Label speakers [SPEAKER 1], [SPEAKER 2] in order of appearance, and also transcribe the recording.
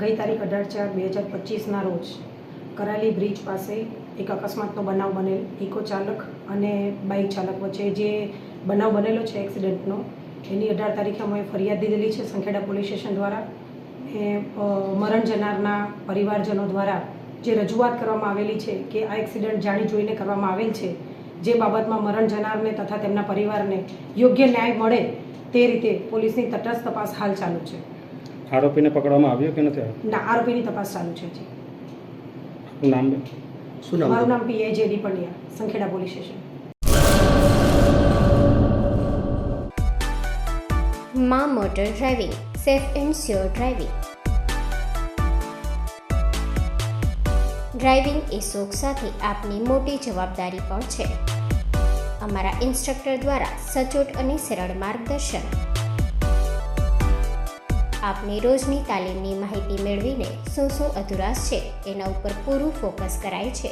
[SPEAKER 1] ગઈ તારીખ 18/4/2025ના રોજ કરાલી બ્રિજ પાસે એક અકસ્માતનો બનાવ બનેલ. ઇકો ચાલક અને બાઇક ચાલક વચ્ચે જે બનાવ બનેલો છે એક્સિડન્ટનો, એની 18 તારીખે અમે ફરિયાદ દીધેલી છે સંખેડા પોલીસ સ્ટેશન દ્વારા. મરણ જનારના પરિવારજનો દ્વારા જે રજૂઆત કરવામાં આવેલી છે કે આ એક્સિડન્ટ જાણી જોઈને કરવામાં આવેલ છે, જે બાબતમાં મરણ જનારને તથા તેમના પરિવારને યોગ્ય ન્યાય મળે તે રીતે પોલીસની તટસ્થ તપાસ હાલ ચાલુ છે.
[SPEAKER 2] આરોપીને પકડવામાં આવ્યો કે નથી આવ્યો?
[SPEAKER 1] ના, આરોપીની તપાસ ચાલુ છે. જી,
[SPEAKER 2] આપનું નામ?
[SPEAKER 3] શું નામ?
[SPEAKER 1] મારું નામ PI JD Pandya, Sankheda police station.
[SPEAKER 4] માં motor driving, safe and sure driving. Driving એ શોખ સાથે આપની મોટી જવાબદારી પણ છે. અમારા ઇન્સ્ટ્રક્ટર દ્વારા સચોટ અને સરળ માર્ગદર્શન. આપની રોજની તાલીમની માહિતી મેળવીને શું અધુરાશ છે એના ઉપર પૂરું ફોકસ કરાય છે.